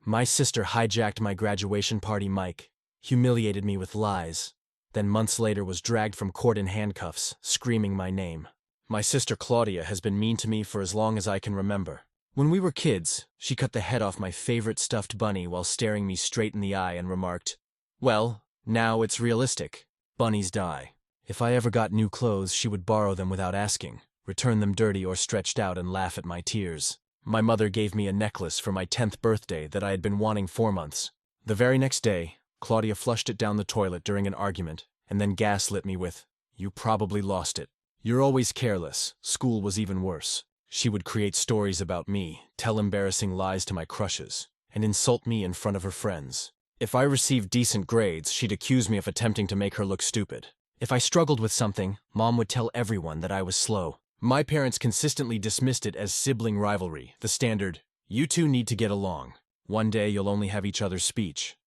My sister hijacked my graduation party mic, humiliated me with lies, then months later was dragged from court in handcuffs, screaming my name. My sister Claudia has been mean to me for as long as I can remember. When we were kids, she cut the head off my favorite stuffed bunny while staring me straight in the eye and remarked, "Well, now it's realistic. Bunnies die." If I ever got new clothes, she would borrow them without asking, return them dirty or stretched out, and laugh at my tears. My mother gave me a necklace for my 10th birthday that I had been wanting 4 months. The very next day, Claudia flushed it down the toilet during an argument and then gaslit me with, "You probably lost it. You're always careless. School was even worse." She would create stories about me, tell embarrassing lies to my crushes, and insult me in front of her friends. If I received decent grades, she'd accuse me of attempting to make her look stupid. If I struggled with something, Mom would tell everyone that I was slow. My parents consistently dismissed it as sibling rivalry, the standard, "You two need to get along. One day you'll only have each other's speech."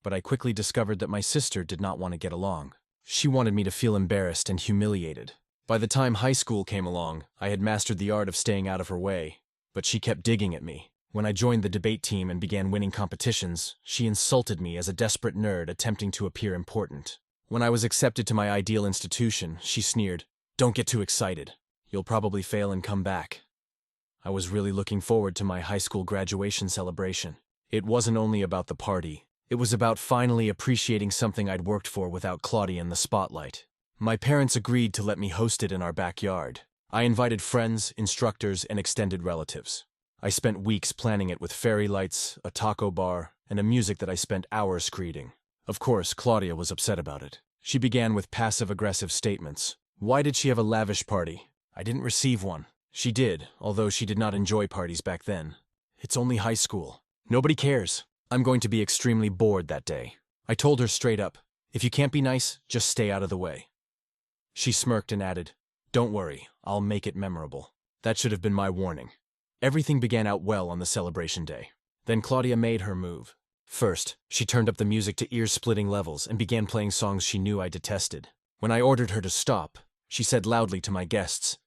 But I quickly discovered that my sister did not want to get along. She wanted me to feel embarrassed and humiliated. By the time high school came along, I had mastered the art of staying out of her way, but she kept digging at me. When I joined the debate team and began winning competitions, she insulted me as a desperate nerd attempting to appear important. When I was accepted to my ideal institution, she sneered, "Don't get too excited. You'll probably fail and come back." I was really looking forward to my high school graduation celebration. It wasn't only about the party. It was about finally appreciating something I'd worked for without Claudia in the spotlight. My parents agreed to let me host it in our backyard. I invited friends, instructors, and extended relatives. I spent weeks planning it with fairy lights, a taco bar, and a music that I spent hours creating. Of course, Claudia was upset about it. She began with passive-aggressive statements. Why did she have a lavish party? I didn't receive one. She did, although she did not enjoy parties back then. It's only high school. Nobody cares. I'm going to be extremely bored that day. I told her straight up, if you can't be nice, just stay out of the way. She smirked and added, "Don't worry, I'll make it memorable." That should have been my warning. Everything began out well on the celebration day. Then Claudia made her move. First, she turned up the music to ear-splitting levels and began playing songs she knew I detested. When I ordered her to stop, she said loudly to my guests,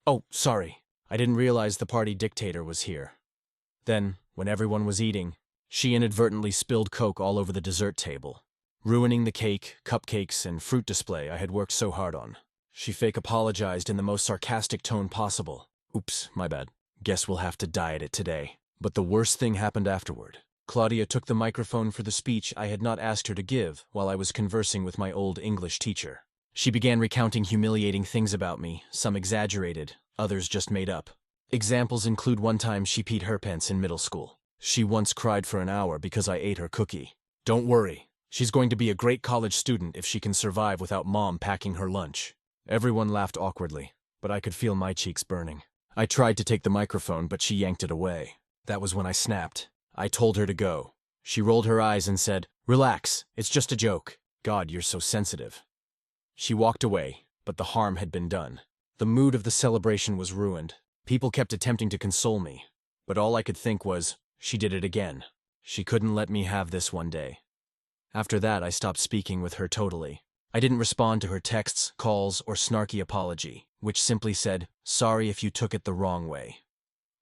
"Oh, sorry, I didn't realize the party dictator was here." Then, when everyone was eating, she inadvertently spilled Coke all over the dessert table, ruining the cake, cupcakes, and fruit display I had worked so hard on. She fake apologized in the most sarcastic tone possible. "Oops, my bad. Guess we'll have to diet it today." But the worst thing happened afterward. Claudia took the microphone for the speech I had not asked her to give while I was conversing with my old English teacher. She began recounting humiliating things about me, some exaggerated, others just made up. Examples include one time she peed her pants in middle school. She once cried for an hour because I ate her cookie. "Don't worry. She's going to be a great college student if she can survive without Mom packing her lunch." Everyone laughed awkwardly, but I could feel my cheeks burning. I tried to take the microphone, but she yanked it away. That was when I snapped. I told her to go. She rolled her eyes and said, "Relax, it's just a joke." God, you're so sensitive. She walked away, but the harm had been done. The mood of the celebration was ruined. People kept attempting to console me, but all I could think was, she did it again. She couldn't let me have this one day. After that, I stopped speaking with her totally. I didn't respond to her texts, calls, or snarky apology, which simply said, "Sorry if you took it the wrong way."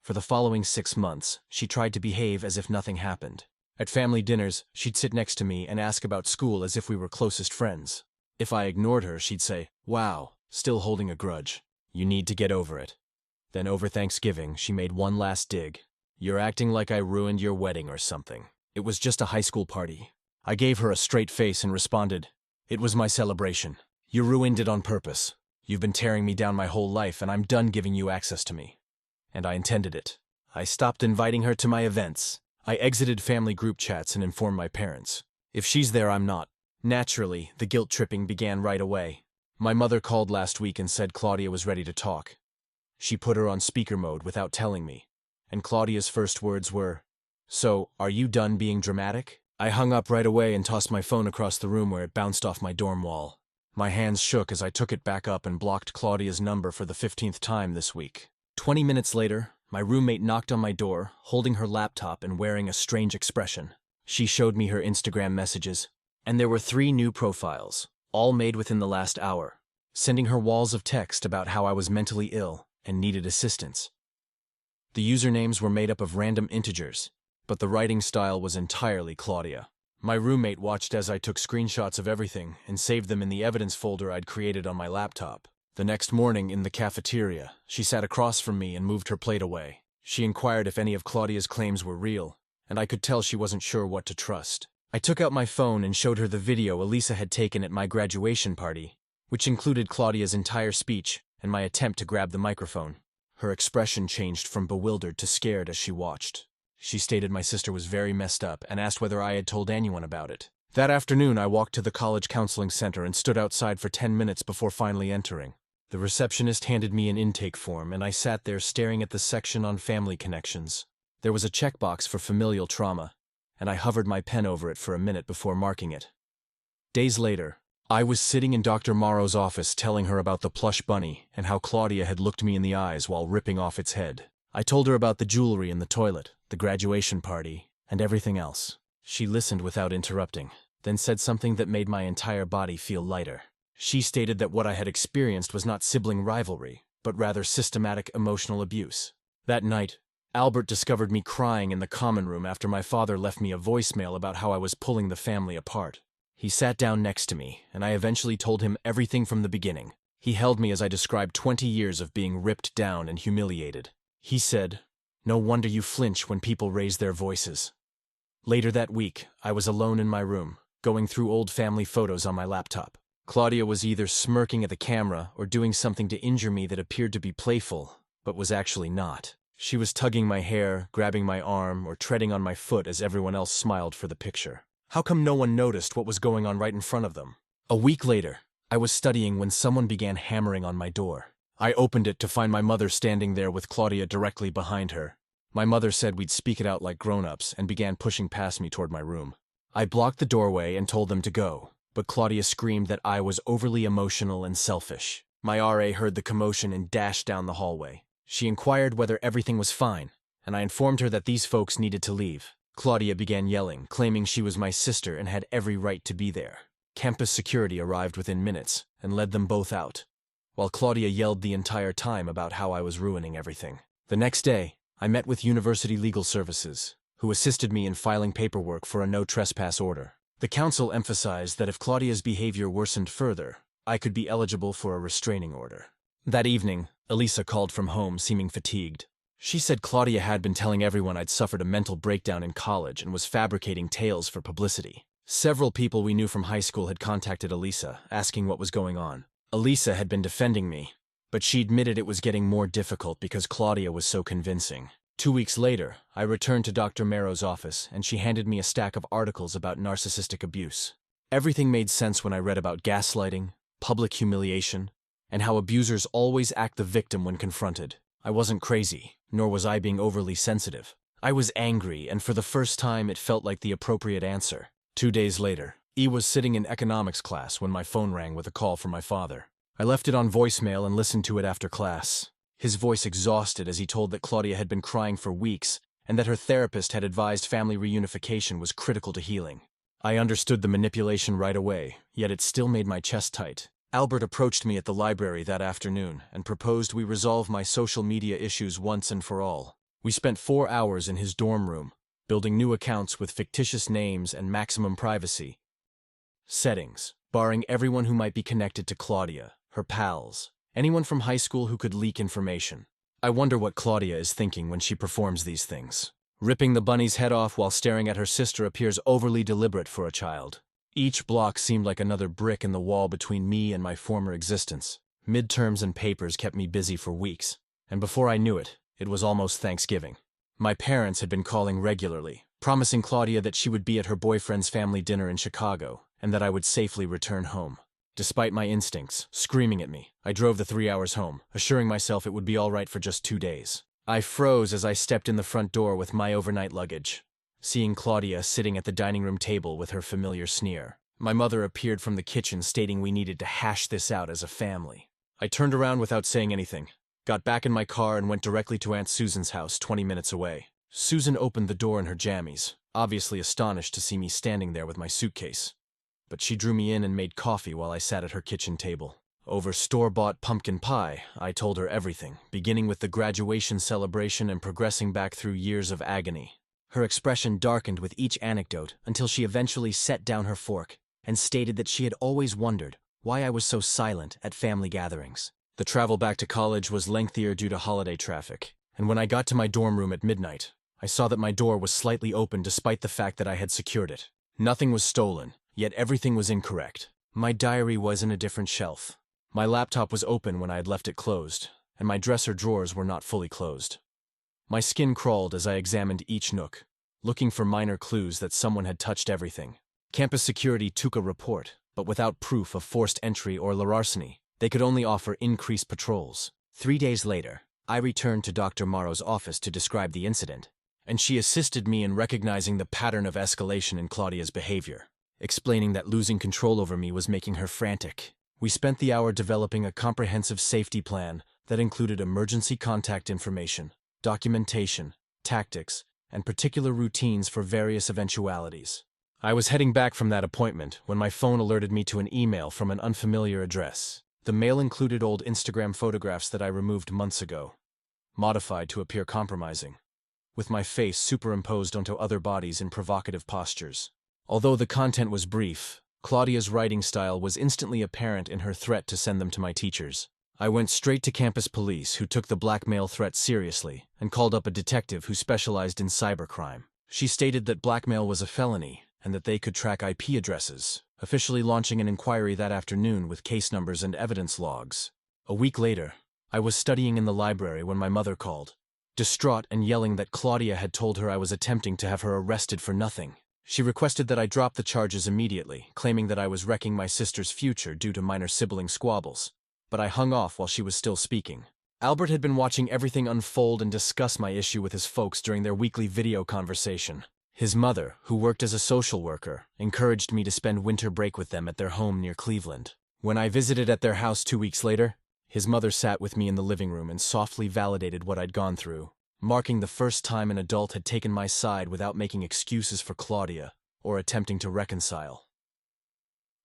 For the following 6 months, she tried to behave as if nothing happened. At family dinners, she'd sit next to me and ask about school as if we were closest friends. If I ignored her, she'd say, "Wow, still holding a grudge. You need to get over it." Then over Thanksgiving, she made one last dig. "You're acting like I ruined your wedding or something. It was just a high school party." I gave her a straight face and responded, "It was my celebration. You ruined it on purpose. You've been tearing me down my whole life, and I'm done giving you access to me." And I intended it. I stopped inviting her to my events. I exited family group chats and informed my parents. If she's there, I'm not. Naturally, the guilt tripping began right away. My mother called last week and said Claudia was ready to talk. She put her on speaker mode without telling me, and Claudia's first words were, "So, are you done being dramatic?" I hung up right away and tossed my phone across the room where it bounced off my dorm wall. My hands shook as I took it back up and blocked Claudia's number for the 15th time this week. 20 minutes later, my roommate knocked on my door, holding her laptop and wearing a strange expression. She showed me her Instagram messages, and there were 3 new profiles, all made within the last hour, sending her walls of text about how I was mentally ill and needed assistance. The usernames were made up of random integers, but the writing style was entirely Claudia. My roommate watched as I took screenshots of everything and saved them in the evidence folder I'd created on my laptop. The next morning, in the cafeteria, she sat across from me and moved her plate away. She inquired if any of Claudia's claims were real, and I could tell she wasn't sure what to trust. I took out my phone and showed her the video Elisa had taken at my graduation party, which included Claudia's entire speech and my attempt to grab the microphone. Her expression changed from bewildered to scared as she watched. She stated my sister was very messed up and asked whether I had told anyone about it. That afternoon, I walked to the college counseling center and stood outside for 10 minutes before finally entering. The receptionist handed me an intake form, and I sat there staring at the section on family connections. There was a checkbox for familial trauma, and I hovered my pen over it for a minute before marking it. Days later, I was sitting in Dr. Morrow's office telling her about the plush bunny and how Claudia had looked me in the eyes while ripping off its head. I told her about the jewelry in the toilet, the graduation party, and everything else. She listened without interrupting, then said something that made my entire body feel lighter. She stated that what I had experienced was not sibling rivalry, but rather systematic emotional abuse. That night, Albert discovered me crying in the common room after my father left me a voicemail about how I was pulling the family apart. He sat down next to me, and I eventually told him everything from the beginning. He held me as I described 20 years of being ripped down and humiliated. He said, "No wonder you flinch when people raise their voices." Later that week, I was alone in my room, going through old family photos on my laptop. Claudia was either smirking at the camera or doing something to injure me that appeared to be playful, but was actually not. She was tugging my hair, grabbing my arm, or treading on my foot as everyone else smiled for the picture. How come no one noticed what was going on right in front of them? A week later, I was studying when someone began hammering on my door. I opened it to find my mother standing there with Claudia directly behind her. My mother said we'd speak it out like grown-ups and began pushing past me toward my room. I blocked the doorway and told them to go, but Claudia screamed that I was overly emotional and selfish. My RA heard the commotion and dashed down the hallway. She inquired whether everything was fine, and I informed her that these folks needed to leave. Claudia began yelling, claiming she was my sister and had every right to be there. Campus security arrived within minutes and led them both out, while Claudia yelled the entire time about how I was ruining everything. The next day, I met with University Legal Services, who assisted me in filing paperwork for a no trespass order. The council emphasized that if Claudia's behavior worsened further, I could be eligible for a restraining order. That evening, Elisa called from home, seeming fatigued. She said Claudia had been telling everyone I'd suffered a mental breakdown in college and was fabricating tales for publicity. Several people we knew from high school had contacted Elisa, asking what was going on. Elisa had been defending me, but she admitted it was getting more difficult because Claudia was so convincing. 2 weeks later, I returned to Dr. Merrow's office, and she handed me a stack of articles about narcissistic abuse. Everything made sense when I read about gaslighting, public humiliation, and how abusers always act the victim when confronted. I wasn't crazy, nor was I being overly sensitive. I was angry, and for the first time it felt like the appropriate answer. 2 days later, E was sitting in economics class when my phone rang with a call from my father. I left it on voicemail and listened to it after class. His voice exhausted as he told that Claudia had been crying for weeks and that her therapist had advised family reunification was critical to healing. I understood the manipulation right away, yet it still made my chest tight. Albert approached me at the library that afternoon and proposed we resolve my social media issues once and for all. We spent 4 hours in his dorm room, building new accounts with fictitious names and maximum privacy settings, barring everyone who might be connected to Claudia, her pals, anyone from high school who could leak information. I wonder what Claudia is thinking when she performs these things. Ripping the bunny's head off while staring at her sister appears overly deliberate for a child. Each block seemed like another brick in the wall between me and my former existence. Midterms and papers kept me busy for weeks, and before I knew it, it was almost Thanksgiving. My parents had been calling regularly, promising Claudia that she would be at her boyfriend's family dinner in Chicago, and that I would safely return home. Despite my instincts screaming at me, I drove the 3 hours home, assuring myself it would be all right for just 2 days. I froze as I stepped in the front door with my overnight luggage, seeing Claudia sitting at the dining room table with her familiar sneer. My mother appeared from the kitchen stating we needed to hash this out as a family. I turned around without saying anything, got back in my car and went directly to Aunt Susan's house 20 minutes away. Susan opened the door in her jammies, obviously astonished to see me standing there with my suitcase. But she drew me in and made coffee while I sat at her kitchen table. Over store-bought pumpkin pie, I told her everything, beginning with the graduation celebration and progressing back through years of agony. Her expression darkened with each anecdote until she eventually set down her fork and stated that she had always wondered why I was so silent at family gatherings. The travel back to college was lengthier due to holiday traffic, and when I got to my dorm room at midnight, I saw that my door was slightly open despite the fact that I had secured it. Nothing was stolen, yet everything was incorrect. My diary was in a different shelf. My laptop was open when I had left it closed, and my dresser drawers were not fully closed. My skin crawled as I examined each nook, looking for minor clues that someone had touched everything. Campus security took a report, but without proof of forced entry or larceny. They could only offer increased patrols. 3 days later, I returned to Dr. Morrow's office to describe the incident, and she assisted me in recognizing the pattern of escalation in Claudia's behavior, explaining that losing control over me was making her frantic. We spent the hour developing a comprehensive safety plan that included emergency contact information, documentation, tactics, and particular routines for various eventualities. I was heading back from that appointment when my phone alerted me to an email from an unfamiliar address. The mail included old Instagram photographs that I removed months ago, modified to appear compromising, with my face superimposed onto other bodies in provocative postures. Although the content was brief, Claudia's writing style was instantly apparent in her threat to send them to my teachers. I went straight to campus police, who took the blackmail threat seriously and called up a detective who specialized in cybercrime. She stated that blackmail was a felony and that they could track IP addresses, officially launching an inquiry that afternoon with case numbers and evidence logs. A week later, I was studying in the library when my mother called, distraught and yelling that Claudia had told her I was attempting to have her arrested for nothing. She requested that I drop the charges immediately, claiming that I was wrecking my sister's future due to minor sibling squabbles. But I hung off while she was still speaking. Albert had been watching everything unfold and discuss my issue with his folks during their weekly video conversation. His mother, who worked as a social worker, encouraged me to spend winter break with them at their home near Cleveland. When I visited at their house 2 weeks later, his mother sat with me in the living room and softly validated what I'd gone through, marking the first time an adult had taken my side without making excuses for Claudia or attempting to reconcile.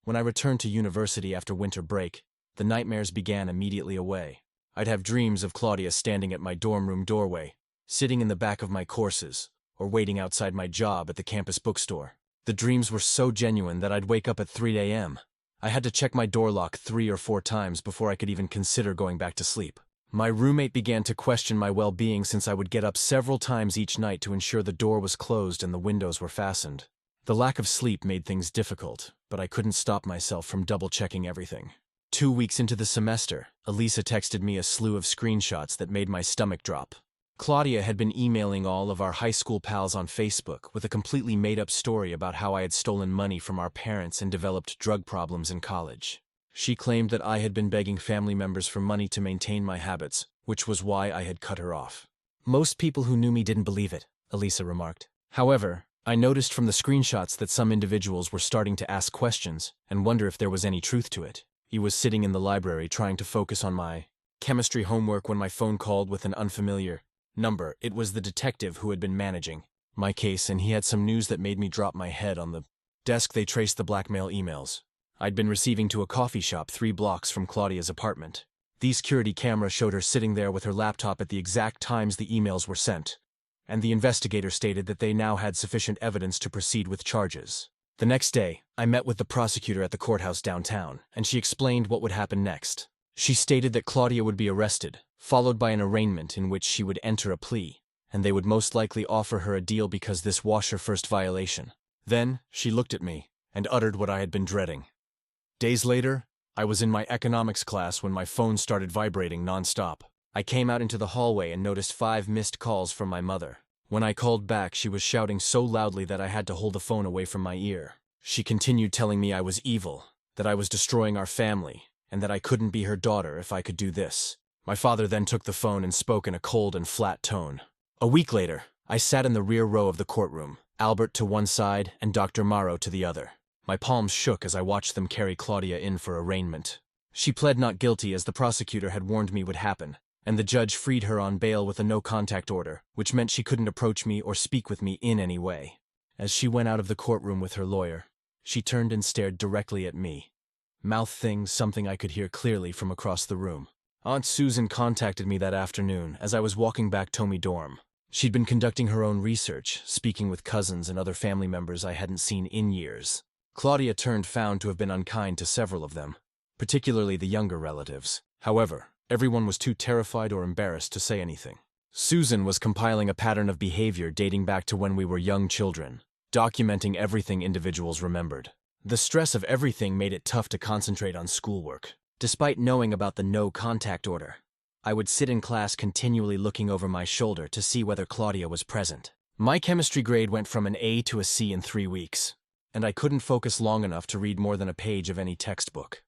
When I returned to university after winter break, the nightmares began immediately away. I'd have dreams of Claudia standing at my dorm room doorway, sitting in the back of my courses, or waiting outside my job at the campus bookstore. The dreams were so genuine that I'd wake up at 3 a.m. I had to check my door lock 3 or 4 times before I could even consider going back to sleep. My roommate began to question my well-being since I would get up several times each night to ensure the door was closed and the windows were fastened. The lack of sleep made things difficult, but I couldn't stop myself from double-checking everything. 2 weeks into the semester, Elisa texted me a slew of screenshots that made my stomach drop. Claudia had been emailing all of our high school pals on Facebook with a completely made-up story about how I had stolen money from our parents and developed drug problems in college. She claimed that I had been begging family members for money to maintain my habits, which was why I had cut her off. Most people who knew me didn't believe it, Elisa remarked. However, I noticed from the screenshots that some individuals were starting to ask questions and wonder if there was any truth to it. He was sitting in the library trying to focus on my chemistry homework when my phone called with an unfamiliar number. It was the detective who had been managing my case, and he had some news that made me drop my head on the desk. They traced the blackmail emails I'd been receiving to a coffee shop 3 blocks from Claudia's apartment. These security cameras showed her sitting there with her laptop at the exact times the emails were sent, and the investigator stated that they now had sufficient evidence to proceed with charges. The next day, I met with the prosecutor at the courthouse downtown, and she explained what would happen next. She stated that Claudia would be arrested, followed by an arraignment in which she would enter a plea, and they would most likely offer her a deal because this was her first violation. Then, she looked at me and uttered what I had been dreading. Days later, I was in my economics class when my phone started vibrating nonstop. I came out into the hallway and noticed 5 missed calls from my mother. When I called back, she was shouting so loudly that I had to hold the phone away from my ear. She continued telling me I was evil, that I was destroying our family, and that I couldn't be her daughter if I could do this. My father then took the phone and spoke in a cold and flat tone. A week later, I sat in the rear row of the courtroom, Albert to one side and Dr. Morrow to the other. My palms shook as I watched them carry Claudia in for arraignment. She pled not guilty as the prosecutor had warned me would happen, and the judge freed her on bail with a no-contact order, which meant she couldn't approach me or speak with me in any way. As she went out of the courtroom with her lawyer, she turned and stared directly at me, mouth-thing something I could hear clearly from across the room. Aunt Susan contacted me that afternoon as I was walking back to my dorm. She'd been conducting her own research, speaking with cousins and other family members I hadn't seen in years. Claudia found to have been unkind to several of them, particularly the younger relatives. However, everyone was too terrified or embarrassed to say anything. Susan was compiling a pattern of behavior dating back to when we were young children, documenting everything individuals remembered. The stress of everything made it tough to concentrate on schoolwork. Despite knowing about the no-contact order, I would sit in class continually looking over my shoulder to see whether Claudia was present. My chemistry grade went from an A to a C in 3 weeks, and I couldn't focus long enough to read more than a page of any textbook.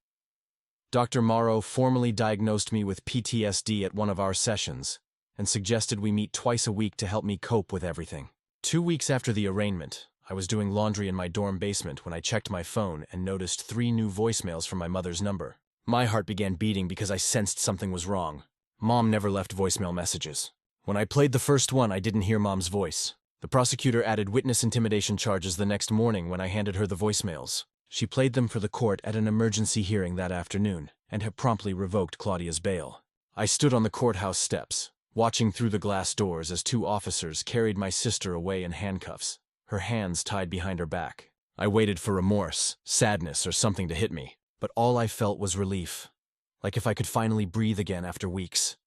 Dr. Morrow formally diagnosed me with PTSD at one of our sessions and suggested we meet twice a week to help me cope with everything. 2 weeks after the arraignment, I was doing laundry in my dorm basement when I checked my phone and noticed 3 new voicemails from my mother's number. My heart began beating because I sensed something was wrong. Mom never left voicemail messages. When I played the first one, I didn't hear Mom's voice. The prosecutor added witness intimidation charges the next morning when I handed her the voicemails. She played them for the court at an emergency hearing that afternoon and had promptly revoked Claudia's bail. I stood on the courthouse steps, watching through the glass doors as 2 officers carried my sister away in handcuffs, her hands tied behind her back. I waited for remorse, sadness, or something to hit me, but all I felt was relief. Like if I could finally breathe again after weeks.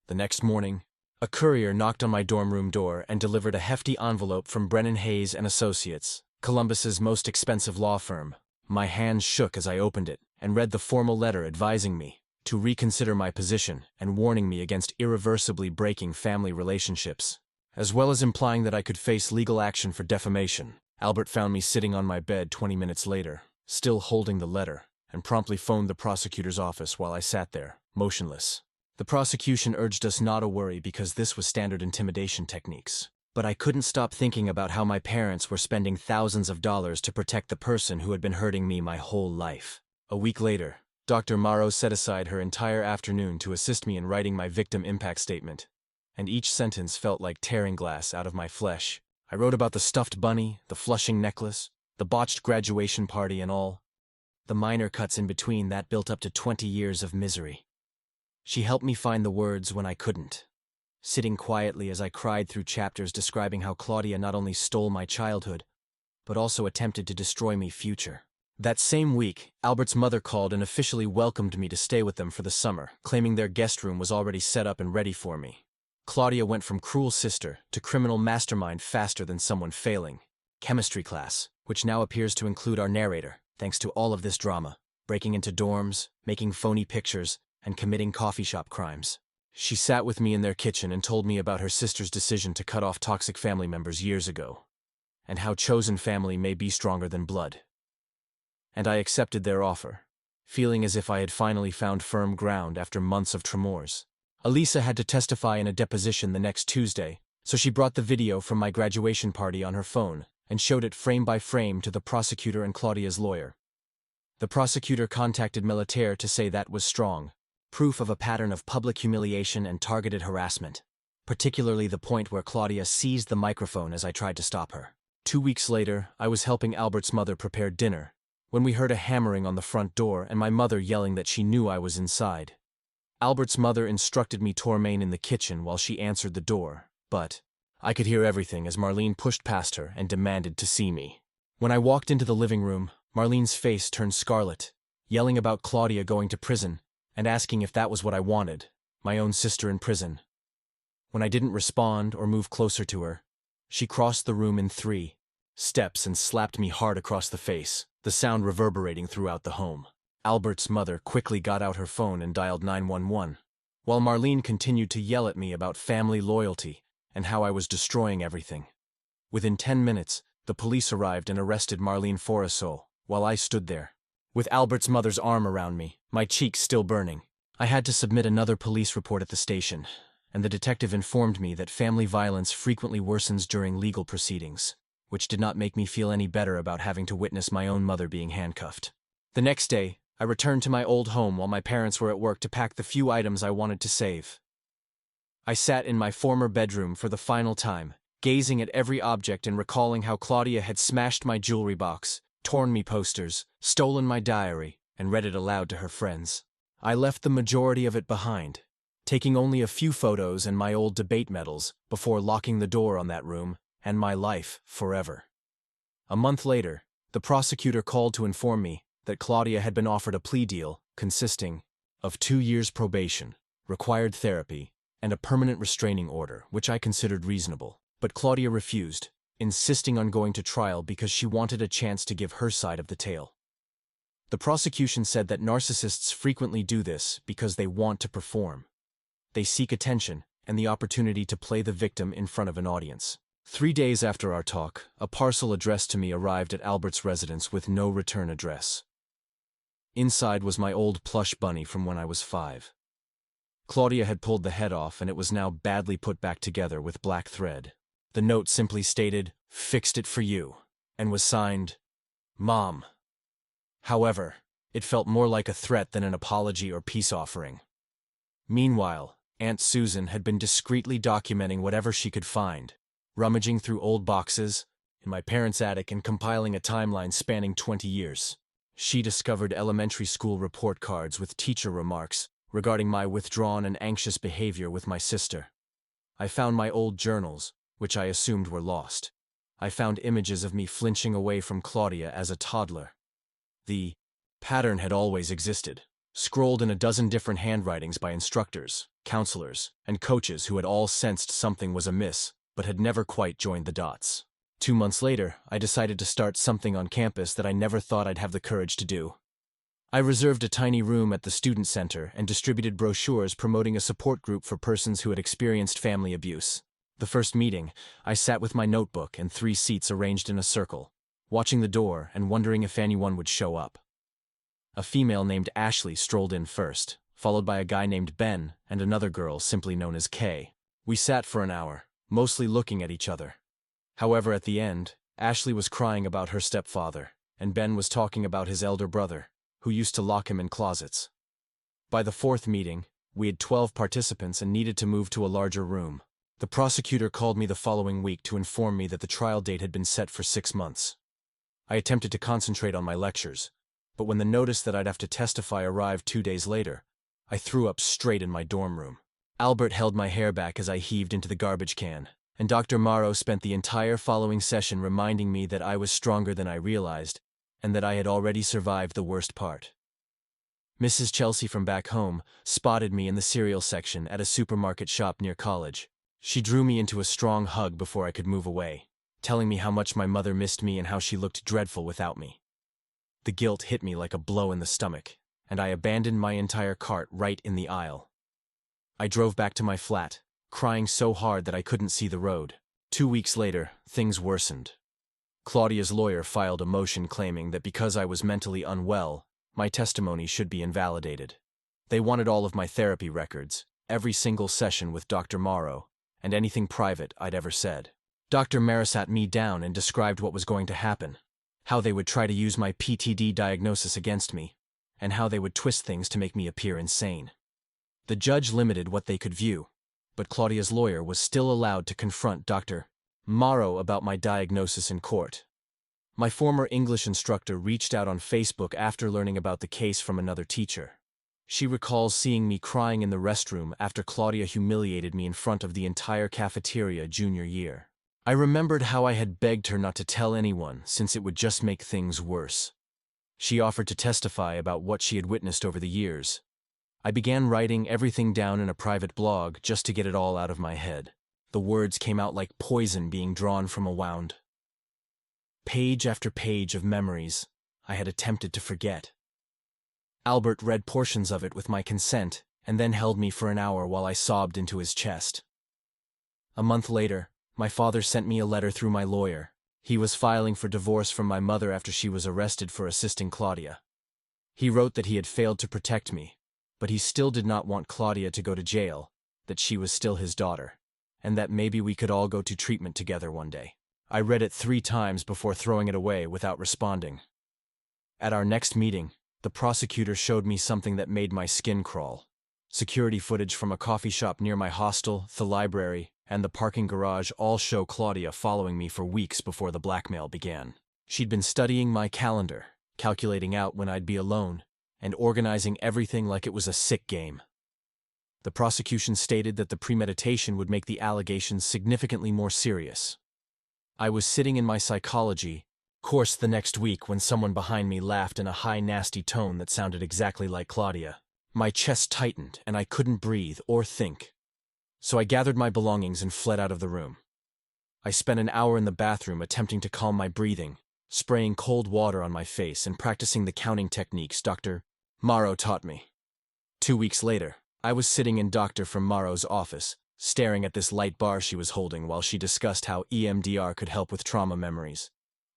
The next morning, a courier knocked on my dorm room door and delivered a hefty envelope from Brennan Hayes and Associates, Columbus's most expensive law firm. My hands shook as I opened it and read the formal letter advising me to reconsider my position and warning me against irreversibly breaking family relationships, as well as implying that I could face legal action for defamation. Albert found me sitting on my bed 20 minutes later, still holding the letter, and promptly phoned the prosecutor's office while I sat there, motionless. The prosecution urged us not to worry because this was standard intimidation techniques. But I couldn't stop thinking about how my parents were spending thousands of dollars to protect the person who had been hurting me my whole life. A week later, Dr. Morrow set aside her entire afternoon to assist me in writing my victim impact statement, and each sentence felt like tearing glass out of my flesh. I wrote about the stuffed bunny, the Flushing necklace, the botched graduation party and all. The minor cuts in between that built up to 20 years of misery. She helped me find the words when I couldn't, sitting quietly as I cried through chapters describing how Claudia not only stole my childhood, but also attempted to destroy me future. That same week, Albert's mother called and officially welcomed me to stay with them for the summer, claiming their guest room was already set up and ready for me. Claudia went from cruel sister to criminal mastermind faster than someone failing. Chemistry class, which now appears to include our narrator, thanks to all of this drama, breaking into dorms, making phony pictures, and committing coffee shop crimes. She sat with me in their kitchen and told me about her sister's decision to cut off toxic family members years ago, and how chosen family may be stronger than blood. And I accepted their offer, feeling as if I had finally found firm ground after months of tremors. Elisa had to testify in a deposition the next Tuesday, so she brought the video from my graduation party on her phone and showed it frame by frame to the prosecutor and Claudia's lawyer. The prosecutor contacted Militaire to say that was strong, proof of a pattern of public humiliation and targeted harassment, particularly the point where Claudia seized the microphone as I tried to stop her. 2 weeks later, I was helping Albert's mother prepare dinner, when we heard a hammering on the front door and my mother yelling that she knew I was inside. Albert's mother instructed me to remain in the kitchen while she answered the door, but I could hear everything as Marlene pushed past her and demanded to see me. When I walked into the living room, Marlene's face turned scarlet, yelling about Claudia going to prison and asking if that was what I wanted, my own sister in prison. When I didn't respond or move closer to her, she crossed the room in 3 steps and slapped me hard across the face, the sound reverberating throughout the home. Albert's mother quickly got out her phone and dialed 911, while Marlene continued to yell at me about family loyalty and how I was destroying everything. Within 10 minutes, the police arrived and arrested Marlene Forasol, while I stood there, with Albert's mother's arm around me, my cheeks still burning. I had to submit another police report at the station, and the detective informed me that family violence frequently worsens during legal proceedings, which did not make me feel any better about having to witness my own mother being handcuffed. The next day, I returned to my old home while my parents were at work to pack the few items I wanted to save. I sat in my former bedroom for the final time, gazing at every object and recalling how Claudia had smashed my jewelry box, torn me posters, stolen my diary, and read it aloud to her friends. I left the majority of it behind, taking only a few photos and my old debate medals before locking the door on that room and my life forever. A month later, the prosecutor called to inform me that Claudia had been offered a plea deal consisting of 2 years probation, required therapy, and a permanent restraining order, which I considered reasonable. But Claudia refused, insisting on going to trial because she wanted a chance to give her side of the tale. The prosecution said that narcissists frequently do this because they want to perform. They seek attention and the opportunity to play the victim in front of an audience. 3 days after our talk, a parcel addressed to me arrived at Albert's residence with no return address. Inside was my old plush bunny from when I was 5. Claudia had pulled the head off and it was now badly put back together with black thread. The note simply stated, "Fixed it for you," and was signed, Mom. However, it felt more like a threat than an apology or peace offering. Meanwhile, Aunt Susan had been discreetly documenting whatever she could find, rummaging through old boxes in my parents' attic and compiling a timeline spanning 20 years. She discovered elementary school report cards with teacher remarks regarding my withdrawn and anxious behavior with my sister. I found my old journals, which I assumed were lost. I found images of me flinching away from Claudia as a toddler. The pattern had always existed, scrolled in a dozen different handwritings by instructors, counselors, and coaches who had all sensed something was amiss, but had never quite joined the dots. 2 months later, I decided to start something on campus that I never thought I'd have the courage to do. I reserved a tiny room at the student center and distributed brochures promoting a support group for persons who had experienced family abuse. The first meeting, I sat with my notebook and 3 seats arranged in a circle, watching the door and wondering if anyone would show up. A female named Ashley strolled in first, followed by a guy named Ben and another girl simply known as Kay. We sat for an hour, mostly looking at each other. However, at the end, Ashley was crying about her stepfather, and Ben was talking about his elder brother, who used to lock him in closets. By the 4th meeting, we had 12 participants and needed to move to a larger room. The prosecutor called me the following week to inform me that the trial date had been set for 6 months. I attempted to concentrate on my lectures, but when the notice that I'd have to testify arrived 2 days later, I threw up straight in my dorm room. Albert held my hair back as I heaved into the garbage can, and Dr. Morrow spent the entire following session reminding me that I was stronger than I realized, and that I had already survived the worst part. Mrs. Chelsea from back home spotted me in the cereal section at a supermarket shop near college. She drew me into a strong hug before I could move away, telling me how much my mother missed me and how she looked dreadful without me. The guilt hit me like a blow in the stomach, and I abandoned my entire cart right in the aisle. I drove back to my flat, crying so hard that I couldn't see the road. 2 weeks later, things worsened. Claudia's lawyer filed a motion claiming that because I was mentally unwell, my testimony should be invalidated. They wanted all of my therapy records, every single session with Dr. Morrow, and anything private I'd ever said. Dr. Mara sat me down and described what was going to happen, how they would try to use my PTD diagnosis against me, and how they would twist things to make me appear insane. The judge limited what they could view, but Claudia's lawyer was still allowed to confront Dr. Morrow about my diagnosis in court. My former English instructor reached out on Facebook after learning about the case from another teacher. She recalls seeing me crying in the restroom after Claudia humiliated me in front of the entire cafeteria junior year. I remembered how I had begged her not to tell anyone since it would just make things worse. She offered to testify about what she had witnessed over the years. I began writing everything down in a private blog just to get it all out of my head. The words came out like poison being drawn from a wound. Page after page of memories I had attempted to forget. Albert read portions of it with my consent and then held me for an hour while I sobbed into his chest. A month later, my father sent me a letter through my lawyer. He was filing for divorce from my mother after she was arrested for assisting Claudia. He wrote that he had failed to protect me, but he still did not want Claudia to go to jail, that she was still his daughter, and that maybe we could all go to treatment together one day. I read it 3 times before throwing it away without responding. At our next meeting, the prosecutor showed me something that made my skin crawl. Security footage from a coffee shop near my hostel, the library, and the parking garage all show Claudia following me for weeks before the blackmail began. She'd been studying my calendar, calculating out when I'd be alone, and organizing everything like it was a sick game. The prosecution stated that the premeditation would make the allegations significantly more serious. I was sitting in my psychology course the next week when someone behind me laughed in a high, nasty tone that sounded exactly like Claudia. My chest tightened and I couldn't breathe or think. So I gathered my belongings and fled out of the room. I spent an hour in the bathroom attempting to calm my breathing, spraying cold water on my face and practicing the counting techniques Dr. Morrow taught me. 2 weeks later, I was sitting in Dr. from Morrow's office, staring at this light bar she was holding while she discussed how EMDR could help with trauma memories.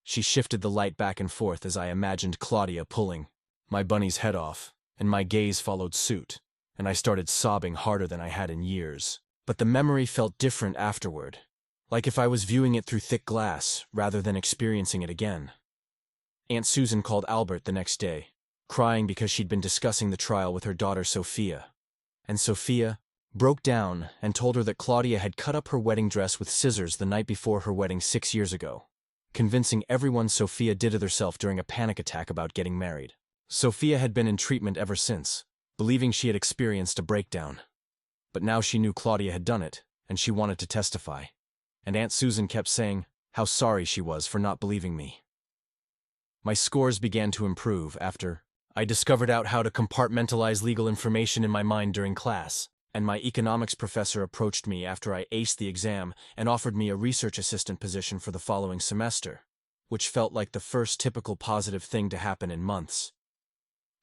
She shifted the light back and forth as I imagined Claudia pulling my bunny's head off, and my gaze followed suit, and I started sobbing harder than I had in years. But the memory felt different afterward, like if I was viewing it through thick glass rather than experiencing it again. Aunt Susan called Albert the next day, crying because she'd been discussing the trial with her daughter Sophia. And Sophia broke down and told her that Claudia had cut up her wedding dress with scissors the night before her wedding 6 years ago, convincing everyone Sophia did it herself during a panic attack about getting married. Sophia had been in treatment ever since, believing she had experienced a breakdown. But now she knew Claudia had done it, and she wanted to testify. And Aunt Susan kept saying how sorry she was for not believing me. My scores began to improve after I discovered out how to compartmentalize legal information in my mind during class, and my economics professor approached me after I aced the exam and offered me a research assistant position for the following semester, which felt like the first typical positive thing to happen in months.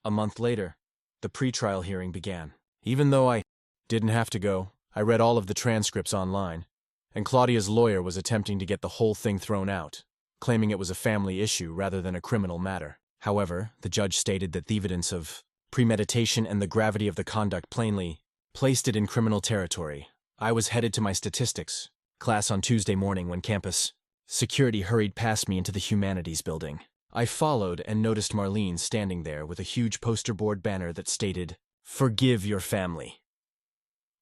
A month later, the pretrial hearing began. Even though I didn't have to go, I read all of the transcripts online, and Claudia's lawyer was attempting to get the whole thing thrown out, claiming it was a family issue rather than a criminal matter. However, the judge stated that the evidence of premeditation and the gravity of the conduct plainly placed it in criminal territory. I was headed to my statistics class on Tuesday morning when campus security hurried past me into the humanities building. I followed and noticed Marlene standing there with a huge poster board banner that stated, "Forgive your family."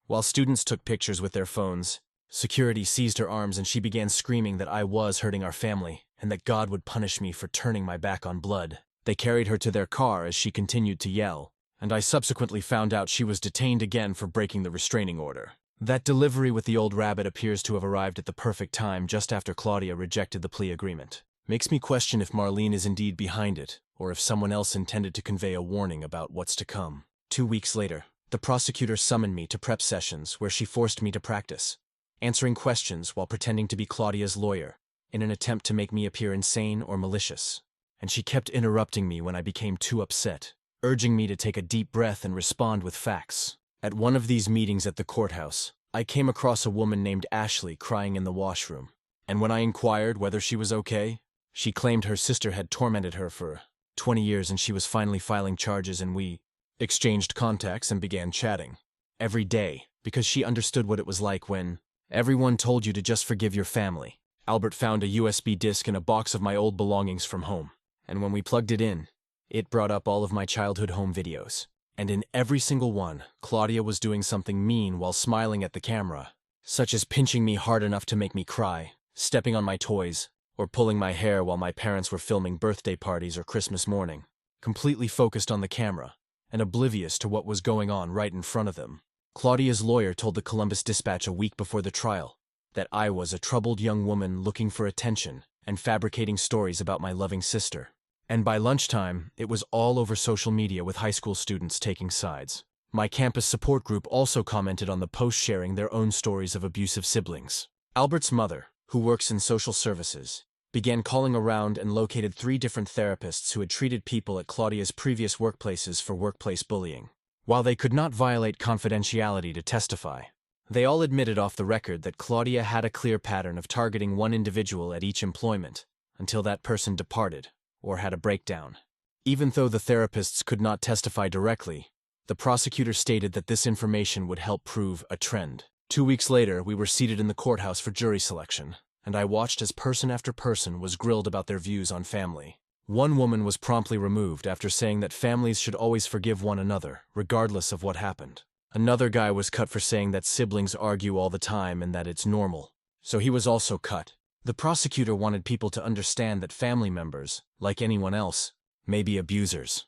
While students took pictures with their phones, security seized her arms and she began screaming that I was hurting our family and that God would punish me for turning my back on blood. They carried her to their car as she continued to yell, and I subsequently found out she was detained again for breaking the restraining order. That delivery with the old rabbit appears to have arrived at the perfect time just after Claudia rejected the plea agreement. Makes me question if Marlene is indeed behind it, or if someone else intended to convey a warning about what's to come. 2 weeks later, the prosecutor summoned me to prep sessions where she forced me to practice, answering questions while pretending to be Claudia's lawyer, in an attempt to make me appear insane or malicious. And she kept interrupting me when I became too upset, urging me to take a deep breath and respond with facts. At one of these meetings at the courthouse, I came across a woman named Ashley crying in the washroom, and when I inquired whether she was okay, she claimed her sister had tormented her for 20 years and she was finally filing charges, and we exchanged contacts and began chatting every day because she understood what it was like when everyone told you to just forgive your family. Albert found a USB disk in a box of my old belongings from home, and when we plugged it in, it brought up all of my childhood home videos. And in every single one, Claudia was doing something mean while smiling at the camera, such as pinching me hard enough to make me cry, stepping on my toys, or pulling my hair while my parents were filming birthday parties or Christmas morning, completely focused on the camera and oblivious to what was going on right in front of them. Claudia's lawyer told the Columbus Dispatch a week before the trial that I was a troubled young woman looking for attention and fabricating stories about my loving sister. And by lunchtime, it was all over social media with high school students taking sides. My campus support group also commented on the post, sharing their own stories of abusive siblings. Albert's mother, who works in social services, began calling around and located 3 different therapists who had treated people at Claudia's previous workplaces for workplace bullying. While they could not violate confidentiality to testify, they all admitted off the record that Claudia had a clear pattern of targeting one individual at each employment until that person departed or had a breakdown. Even though the therapists could not testify directly, the prosecutor stated that this information would help prove a trend. 2 weeks later, we were seated in the courthouse for jury selection, and I watched as person after person was grilled about their views on family. One woman was promptly removed after saying that families should always forgive one another, regardless of what happened. Another guy was cut for saying that siblings argue all the time and that it's normal, so he was also cut. The prosecutor wanted people to understand that family members, like anyone else, may be abusers.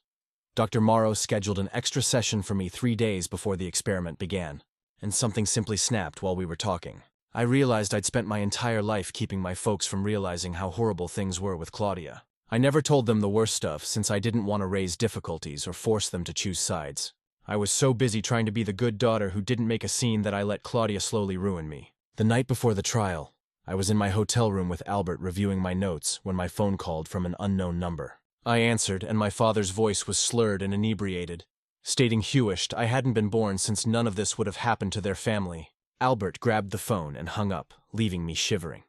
Dr. Morrow scheduled an extra session for me 3 days before the experiment began, and something simply snapped while we were talking. I realized I'd spent my entire life keeping my folks from realizing how horrible things were with Claudia. I never told them the worst stuff since I didn't want to raise difficulties or force them to choose sides. I was so busy trying to be the good daughter who didn't make a scene that I let Claudia slowly ruin me. The night before the trial, I was in my hotel room with Albert reviewing my notes when my phone called from an unknown number. I answered, and my father's voice was slurred and inebriated, stating Hewished I hadn't been born since none of this would have happened to their family. Albert grabbed the phone and hung up, leaving me shivering.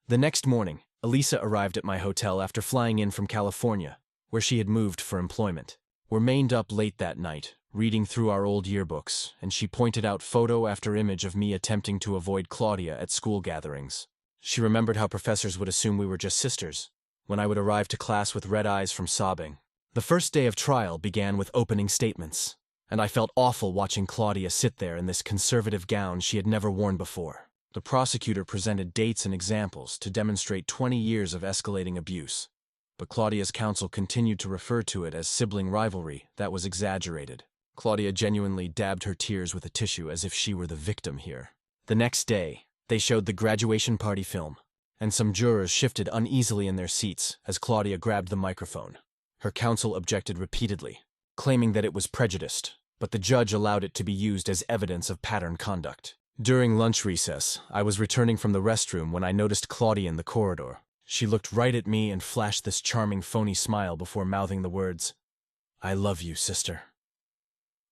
The next morning, Elisa arrived at my hotel after flying in from California, where she had moved for employment. We remained up late that night, reading through our old yearbooks, and she pointed out photo after image of me attempting to avoid Claudia at school gatherings. She remembered how professors would assume we were just sisters, when I would arrive to class with red eyes from sobbing. The first day of trial began with opening statements, and I felt awful watching Claudia sit there in this conservative gown she had never worn before. The prosecutor presented dates and examples to demonstrate 20 years of escalating abuse, but Claudia's counsel continued to refer to it as sibling rivalry that was exaggerated. Claudia genuinely dabbed her tears with a tissue as if she were the victim here. The next day, they showed the graduation party film, and some jurors shifted uneasily in their seats as Claudia grabbed the microphone. Her counsel objected repeatedly, claiming that it was prejudiced, but the judge allowed it to be used as evidence of pattern conduct. During lunch recess, I was returning from the restroom when I noticed Claudia in the corridor. She looked right at me and flashed this charming phony smile before mouthing the words, "I love you, sister,"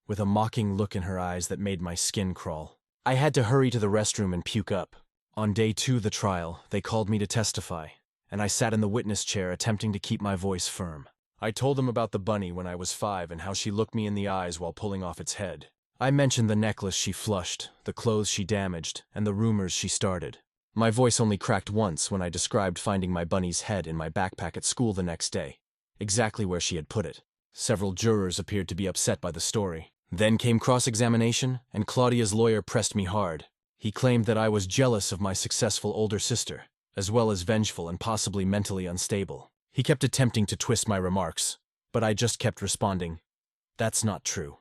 with a mocking look in her eyes that made my skin crawl. I had to hurry to the restroom and puke up. On day 2 of the trial, they called me to testify, and I sat in the witness chair attempting to keep my voice firm. I told them about the bunny when I was 5 and how she looked me in the eyes while pulling off its head. I mentioned the necklace she flushed, the clothes she damaged, and the rumors she started. My voice only cracked once when I described finding my bunny's head in my backpack at school the next day, exactly where she had put it. Several jurors appeared to be upset by the story. Then came cross-examination, and Claudia's lawyer pressed me hard. He claimed that I was jealous of my successful older sister, as well as vengeful and possibly mentally unstable. He kept attempting to twist my remarks, but I just kept responding, "That's not true,"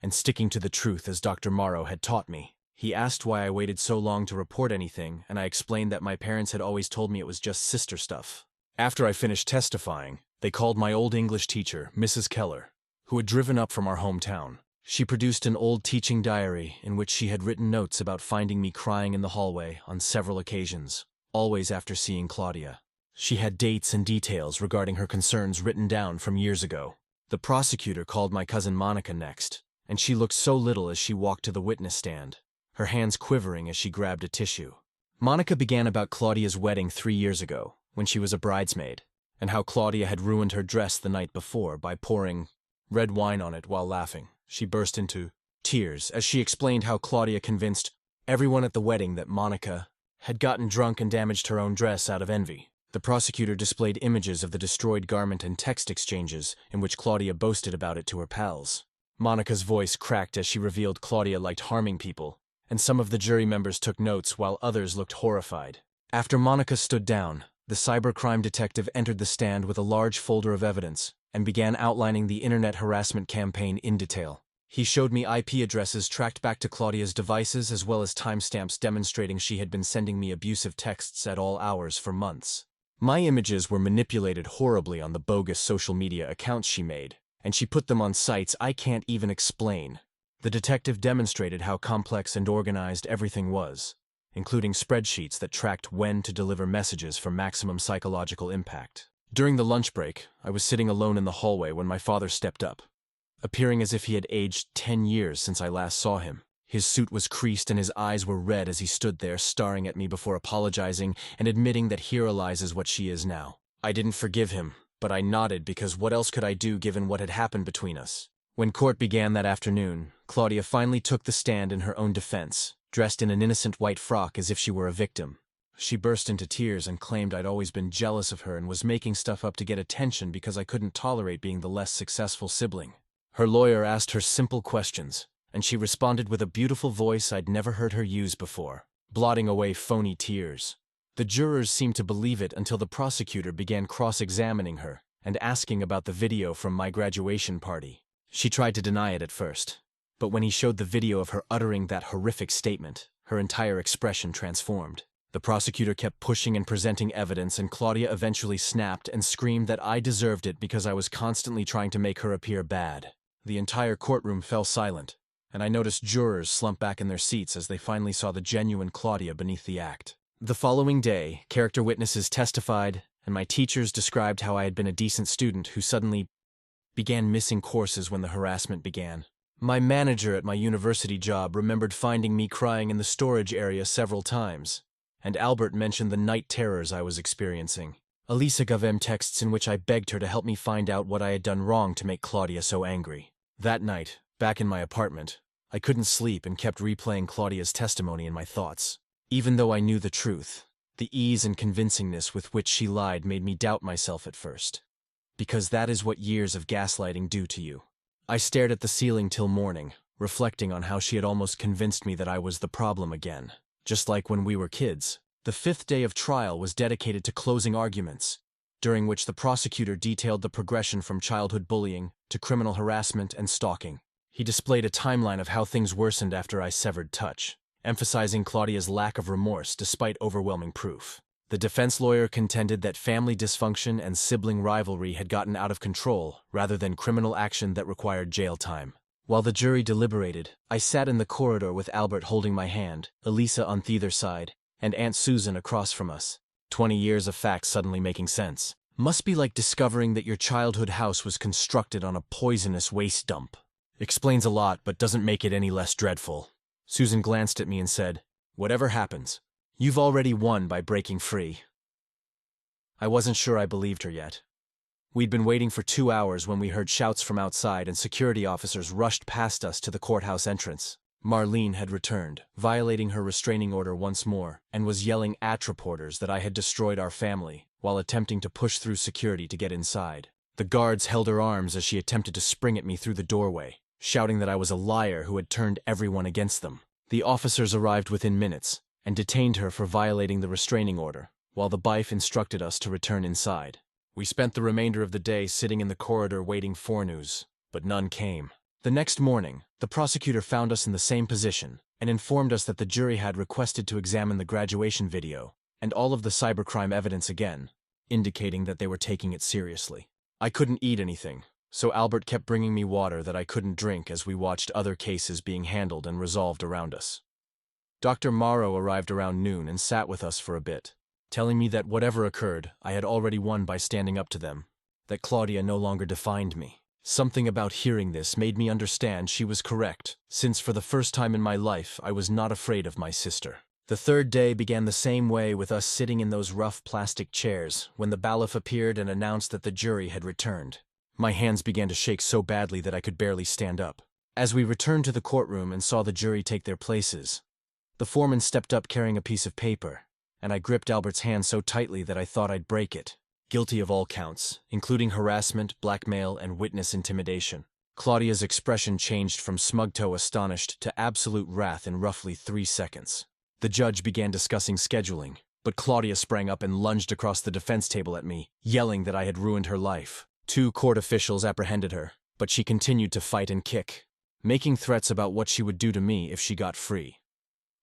and sticking to the truth as Dr. Morrow had taught me. He asked why I waited so long to report anything, and I explained that my parents had always told me it was just sister stuff. After I finished testifying, they called my old English teacher, Mrs. Keller, who had driven up from our hometown. She produced an old teaching diary in which she had written notes about finding me crying in the hallway on several occasions, always after seeing Claudia. She had dates and details regarding her concerns written down from years ago. The prosecutor called my cousin Monica next, and she looked so little as she walked to the witness stand, her hands quivering as she grabbed a tissue. Monica began about Claudia's wedding 3 years ago, when she was a bridesmaid, and how Claudia had ruined her dress the night before by pouring red wine on it while laughing. She burst into tears as she explained how Claudia convinced everyone at the wedding that Monica had gotten drunk and damaged her own dress out of envy. The prosecutor displayed images of the destroyed garment and text exchanges in which Claudia boasted about it to her pals. Monica's voice cracked as she revealed Claudia liked harming people, and some of the jury members took notes while others looked horrified. After Monica stood down, the cybercrime detective entered the stand with a large folder of evidence and began outlining the internet harassment campaign in detail. He showed me IP addresses tracked back to Claudia's devices as well as timestamps demonstrating she had been sending me abusive texts at all hours for months. My images were manipulated horribly on the bogus social media accounts she made, and she put them on sites I can't even explain. The detective demonstrated how complex and organized everything was, including spreadsheets that tracked when to deliver messages for maximum psychological impact. During the lunch break, I was sitting alone in the hallway when my father stepped up, appearing as if he had aged 10 years since I last saw him. His suit was creased and his eyes were red as he stood there staring at me before apologizing and admitting that Hira lies is what she is now. I didn't forgive him, but I nodded because what else could I do given what had happened between us? When court began that afternoon, Claudia finally took the stand in her own defense, dressed in an innocent white frock as if she were a victim. She burst into tears and claimed I'd always been jealous of her and was making stuff up to get attention because I couldn't tolerate being the less successful sibling. Her lawyer asked her simple questions, and she responded with a beautiful voice I'd never heard her use before, blotting away phony tears. The jurors seemed to believe it until the prosecutor began cross-examining her, and asking about the video from my graduation party. She tried to deny it at first, but when he showed the video of her uttering that horrific statement, her entire expression transformed. The prosecutor kept pushing and presenting evidence, and Claudia eventually snapped and screamed that I deserved it because I was constantly trying to make her appear bad. The entire courtroom fell silent, and I noticed jurors slump back in their seats as they finally saw the genuine Claudia beneath the act. The following day, character witnesses testified, and my teachers described how I had been a decent student who suddenly began missing courses when the harassment began. My manager at my university job remembered finding me crying in the storage area several times, and Albert mentioned the night terrors I was experiencing. Elisa gave him texts in which I begged her to help me find out what I had done wrong to make Claudia so angry. That night, back in my apartment, I couldn't sleep and kept replaying Claudia's testimony in my thoughts. Even though I knew the truth, the ease and convincingness with which she lied made me doubt myself at first. Because that is what years of gaslighting do to you. I stared at the ceiling till morning, reflecting on how she had almost convinced me that I was the problem again. Just like when we were kids, the 5th day of trial was dedicated to closing arguments, during which the prosecutor detailed the progression from childhood bullying to criminal harassment and stalking. He displayed a timeline of how things worsened after I severed touch, emphasizing Claudia's lack of remorse despite overwhelming proof. The defense lawyer contended that family dysfunction and sibling rivalry had gotten out of control rather than criminal action that required jail time. While the jury deliberated, I sat in the corridor with Albert holding my hand, Elisa on the other side, and Aunt Susan across from us. 20 years of facts suddenly making sense. Must be like discovering that your childhood house was constructed on a poisonous waste dump. Explains a lot, but doesn't make it any less dreadful. Susan glanced at me and said, "Whatever happens, you've already won by breaking free." I wasn't sure I believed her yet. We'd been waiting for 2 hours when we heard shouts from outside and security officers rushed past us to the courthouse entrance. Marlene had returned, violating her restraining order once more, and was yelling at reporters that I had destroyed our family, while attempting to push through security to get inside. The guards held her arms as she attempted to spring at me through the doorway, shouting that I was a liar who had turned everyone against them. The officers arrived within minutes, and detained her for violating the restraining order, while the BIFE instructed us to return inside. We spent the remainder of the day sitting in the corridor waiting for news, but none came. The next morning, the prosecutor found us in the same position, and informed us that the jury had requested to examine the graduation video, and all of the cybercrime evidence again, indicating that they were taking it seriously. I couldn't eat anything, so Albert kept bringing me water that I couldn't drink as we watched other cases being handled and resolved around us. Dr. Morrow arrived around noon and sat with us for a bit, telling me that whatever occurred, I had already won by standing up to them, that Claudia no longer defined me. Something about hearing this made me understand she was correct, since for the first time in my life I was not afraid of my sister. The 3rd day began the same way, with us sitting in those rough plastic chairs when the bailiff appeared and announced that the jury had returned. My hands began to shake so badly that I could barely stand up. As we returned to the courtroom and saw the jury take their places, the foreman stepped up carrying a piece of paper, and I gripped Albert's hand so tightly that I thought I'd break it. Guilty of all counts, including harassment, blackmail, and witness intimidation. Claudia's expression changed from smug-toe astonished to absolute wrath in roughly 3 seconds. The judge began discussing scheduling, but Claudia sprang up and lunged across the defense table at me, yelling that I had ruined her life. 2 court officials apprehended her, but she continued to fight and kick, making threats about what she would do to me if she got free.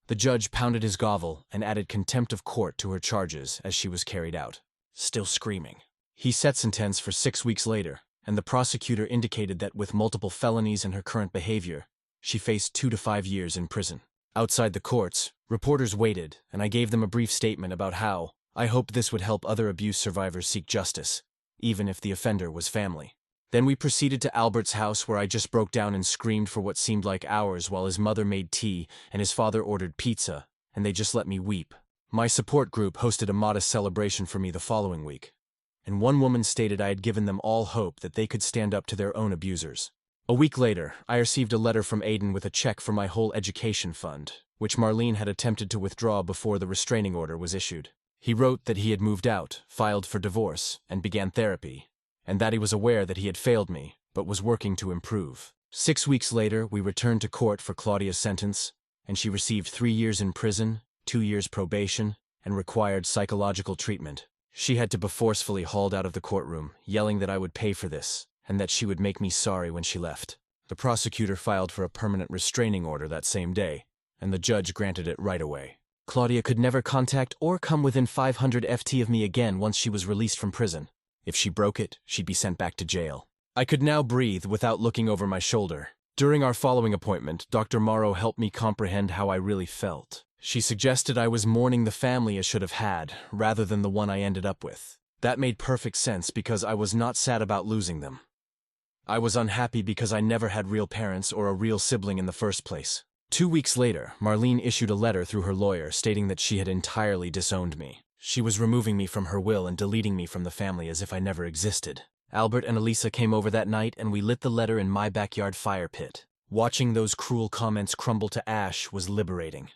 The judge pounded his gavel and added contempt of court to her charges as she was carried out, still screaming. He set sentence for 6 weeks later, and the prosecutor indicated that with multiple felonies and her current behavior, she faced 2 to 5 years in prison. Outside the courts, reporters waited, and I gave them a brief statement about how I hoped this would help other abuse survivors seek justice, even if the offender was family. Then we proceeded to Albert's house, where I just broke down and screamed for what seemed like hours while his mother made tea and his father ordered pizza, and they just let me weep. My support group hosted a modest celebration for me the following week, and one woman stated I had given them all hope that they could stand up to their own abusers. A week later, I received a letter from Aiden with a check for my whole education fund, which Marlene had attempted to withdraw before the restraining order was issued. He wrote that he had moved out, filed for divorce, and began therapy, and that he was aware that he had failed me, but was working to improve. 6 weeks later, we returned to court for Claudia's sentence, and she received 3 years in prison, 2 years probation, and required psychological treatment. She had to be forcefully hauled out of the courtroom, yelling that I would pay for this, and that she would make me sorry when she left. The prosecutor filed for a permanent restraining order that same day, and the judge granted it right away. Claudia could never contact or come within 500 FT of me again once she was released from prison. If she broke it, she'd be sent back to jail. I could now breathe without looking over my shoulder. During our following appointment, Dr. Morrow helped me comprehend how I really felt. She suggested I was mourning the family I should have had, rather than the one I ended up with. That made perfect sense because I was not sad about losing them. I was unhappy because I never had real parents or a real sibling in the first place. 2 weeks later, Marlene issued a letter through her lawyer stating that she had entirely disowned me. She was removing me from her will and deleting me from the family as if I never existed. Albert and Elisa came over that night and we lit the letter in my backyard fire pit. Watching those cruel comments crumble to ash was liberating.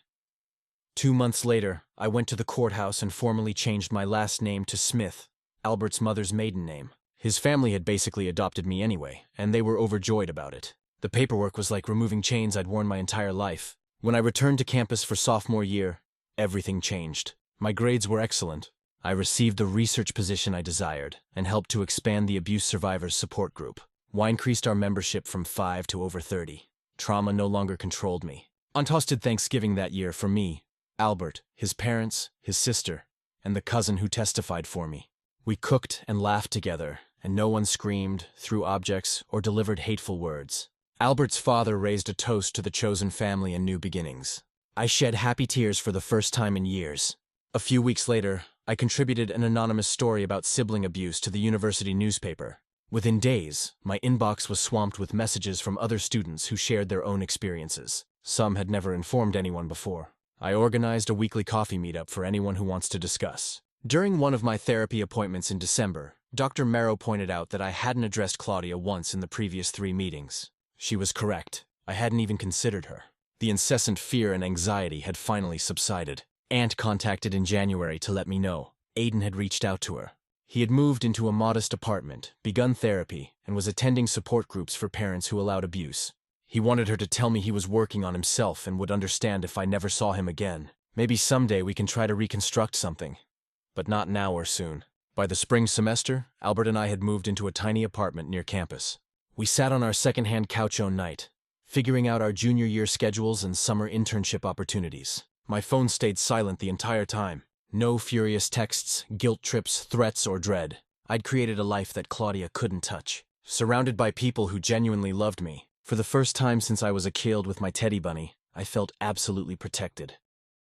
2 months later, I went to the courthouse and formally changed my last name to Smith, Albert's mother's maiden name. His family had basically adopted me anyway, and they were overjoyed about it. The paperwork was like removing chains I'd worn my entire life. When I returned to campus for sophomore year, everything changed. My grades were excellent. I received the research position I desired and helped to expand the abuse survivors support group. We increased our membership from 5 to over 30. Trauma no longer controlled me. On toasted Thanksgiving that year for me, Albert, his parents, his sister, and the cousin who testified for me. We cooked and laughed together, and no one screamed, threw objects, or delivered hateful words. Albert's father raised a toast to the chosen family and new beginnings. I shed happy tears for the first time in years. A few weeks later, I contributed an anonymous story about sibling abuse to the university newspaper. Within days, my inbox was swamped with messages from other students who shared their own experiences. Some had never informed anyone before. I organized a weekly coffee meetup for anyone who wants to discuss. During one of my therapy appointments in December, Dr. Morrow pointed out that I hadn't addressed Claudia once in the previous 3 meetings. She was correct. I hadn't even considered her. The incessant fear and anxiety had finally subsided. Aunt contacted in January to let me know. Aiden had reached out to her. He had moved into a modest apartment, begun therapy, and was attending support groups for parents who allowed abuse. He wanted her to tell me he was working on himself and would understand if I never saw him again. Maybe someday we can try to reconstruct something. But not now or soon. By the spring semester, Albert and I had moved into a tiny apartment near campus. We sat on our secondhand couch one night, figuring out our junior year schedules and summer internship opportunities. My phone stayed silent the entire time. No furious texts, guilt trips, threats, or dread. I'd created a life that Claudia couldn't touch. Surrounded by people who genuinely loved me. For the first time since I was a kid with my teddy bunny, I felt absolutely protected.